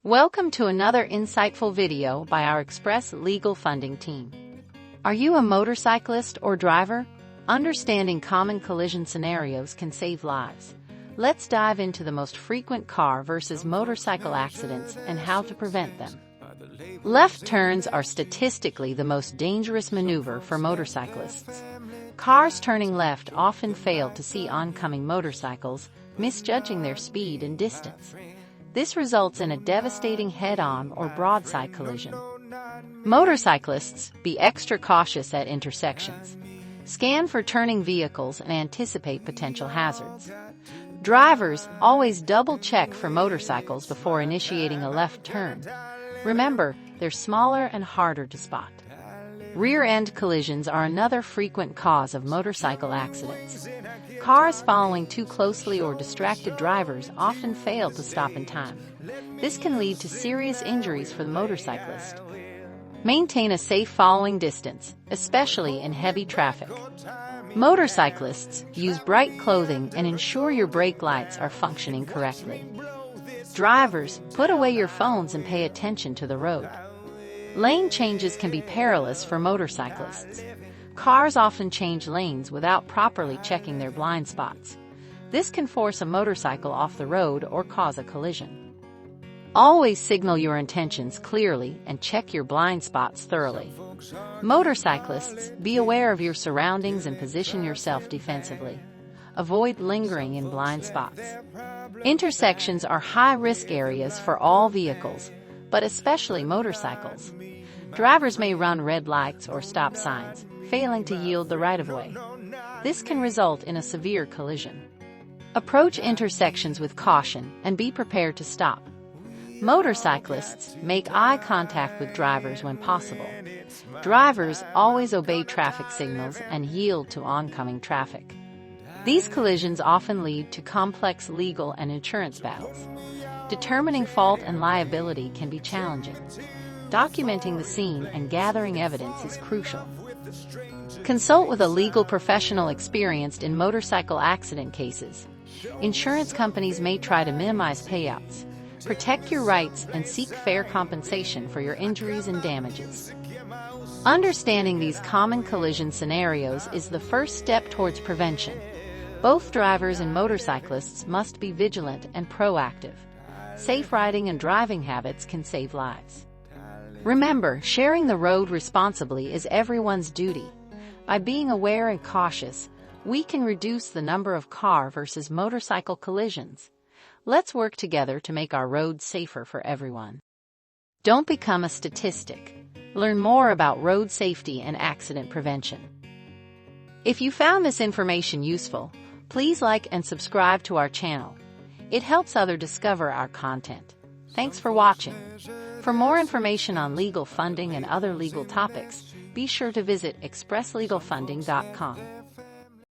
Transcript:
Welcome to another insightful video by our Express Legal Funding team. Are you a motorcyclist or driver? Understanding common collision scenarios can save lives. Let's dive into the most frequent car versus motorcycle accidents and how to prevent them. Left turns are statistically the most dangerous maneuver for motorcyclists. Cars turning left often fail to see oncoming motorcycles, misjudging their speed and distance. This results in a devastating head-on or broadside collision. Motorcyclists, be extra cautious at intersections. Scan for turning vehicles and anticipate potential hazards. Drivers, always double-check for motorcycles before initiating a left turn. Remember, they're smaller and harder to spot. Rear-end collisions are another frequent cause of motorcycle accidents. Cars following too closely or distracted drivers often fail to stop in time. This can lead to serious injuries for the motorcyclist. Maintain a safe following distance, especially in heavy traffic. Motorcyclists, use bright clothing and ensure your brake lights are functioning correctly. Drivers, put away your phones and pay attention to the road. Lane changes can be perilous for motorcyclists. Cars often change lanes without properly checking their blind spots. This can force a motorcycle off the road or cause a collision. Always signal your intentions clearly and check your blind spots thoroughly. Motorcyclists, be aware of your surroundings and position yourself defensively. Avoid lingering in blind spots. Intersections are high-risk areas for all vehicles, but especially motorcycles. Drivers may run red lights or stop signs, failing to yield the right-of-way. This can result in a severe collision. Approach intersections with caution and be prepared to stop. Motorcyclists, make eye contact with drivers when possible. Drivers, always obey traffic signals and yield to oncoming traffic. These collisions often lead to complex legal and insurance battles. Determining fault and liability can be challenging. Documenting the scene and gathering evidence is crucial. Consult with a legal professional experienced in motorcycle accident cases. Insurance companies may try to minimize payouts. Protect your rights and seek fair compensation for your injuries and damages. Understanding these common collision scenarios is the first step towards prevention. Both drivers and motorcyclists must be vigilant and proactive. Safe riding and driving habits can save lives. Remember, sharing the road responsibly is everyone's duty. By being aware and cautious, we can reduce the number of car versus motorcycle collisions. Let's work together to make our roads safer for everyone. Don't become a statistic. Learn more about road safety and accident prevention. If you found this information useful, please like and subscribe to our channel. It helps others discover our content. Thanks for watching. For more information on legal funding and other legal topics, be sure to visit expresslegalfunding.com.